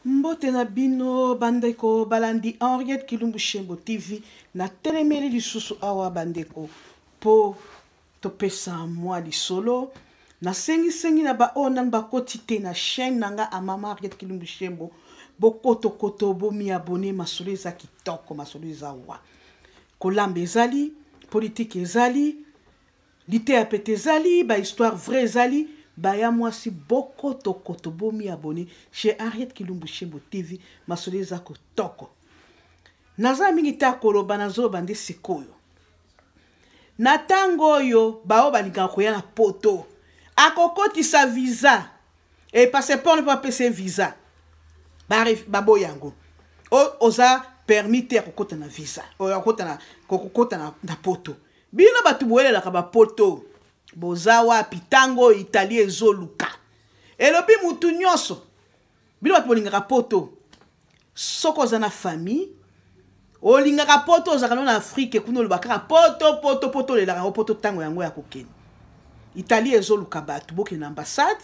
Mbote na bino bandeko balandi Henriette Kilumbu Shembo TV na telemeli lisusu awa bandeko po topesa mwa lisolo na sengi na ba onan ba kotite na chaîne nanga amama Henriette Kilumbu Shembo bokoto bomi abonné masolo eza kitoko masolo eza wa kolamba ezali politique ezali lité ya pete ezali ba histoire vraie ezali baya mwasi bokoto bomi abonné chez Henriette Kilumbu Shembo TV masolo eza kitoko naza mingi ta koloba nazo bande sikoyo na tango oyo bao balinga koya na poto akokotisa visa et passeport ne pas pese visa baboyango oza permite akokota na visa oyo akokota na poto bino batu boyelela ba poto boza wapi tango Italie ezoluka elobi mutu nyonso bino batu bolingaka poto soko za na famille olingaka poto ozaka na Afrique kuna olobaka poto lelaka poto tango yango ya kokeni Italie ezoluka batu boke na ambassade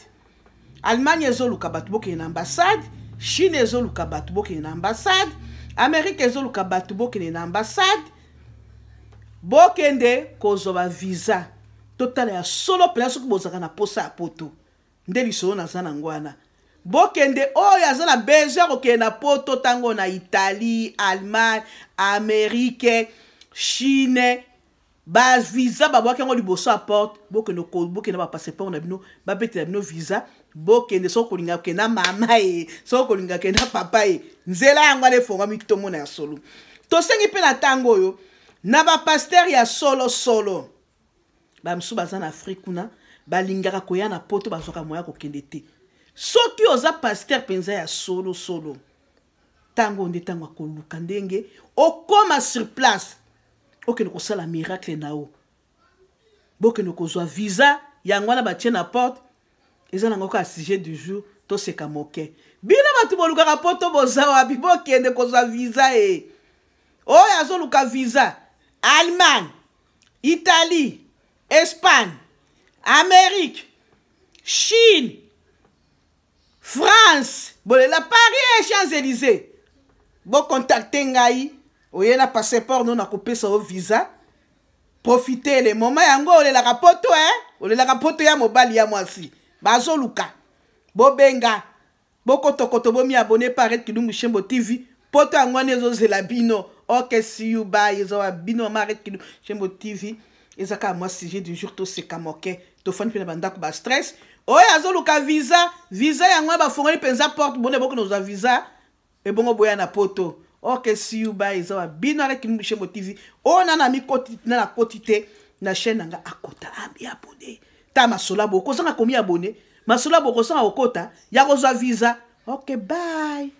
Allemagne ezoluka batu boke na ambassade Chine ezoluka batu boke na ambassade Amérique ezoluka batu boke na ambassade bokende kozwa visa total ya solo place ko bozaka na posa ya poto ndeli solo na sana ngwana bokende oyo azana besoin ko na poto tango na Italie Allemagne Amérique Chine ba visa ba boke ngo liboso a porte bokende ba passeport na bino ba betela bino visa bokende soko linga ke na mama soko linga ke na papa nzela yango ale fonga mitomo na solo to sengi pe na tango yo na ba pasteur ya solo ba msu bazana Afrique kuna balingaka koya na poto bazoka moya ko kende te soki oza pasteur penza ya solo tango nde tango akoluka ndenge okoma sur place okende kosala miracle na o bokende kozwa visa yango na batie na porte eza nango ka sujet du jour to seka moke bino batu bolukaka poto boza wapi bokende kozwa visa oyo azoluka visa Allemagne Italie Espagne Amérique Chine France bolela Paris et Champs-Élysées bo contacter ngai oyena passeport non akopesa o visa profiter les moments yango olela kapoto olela kapoto ya mobali ya mwasi bazoluka bobenga bokotokoto bomi abonné par Henriette Kilumbu Shembo TV poto yango nezozela bino ok see you bye ezo bino Henriette Kilumbu Shembo TV ezaka moi sujet du jour to seka moke to fani pe na bandako ba stress oyo azoluka visa yango ba fongoli penza porte bone boko noza visa e bongo boya na poto ok see you bye ezo bino Henriette Kilumbu Shembo TV ona na mikoti na kotite na chaîne nga akota abi abonné ta masola boko sanga komi abonné masola boko sanga okota ya kozwa visa ok bye.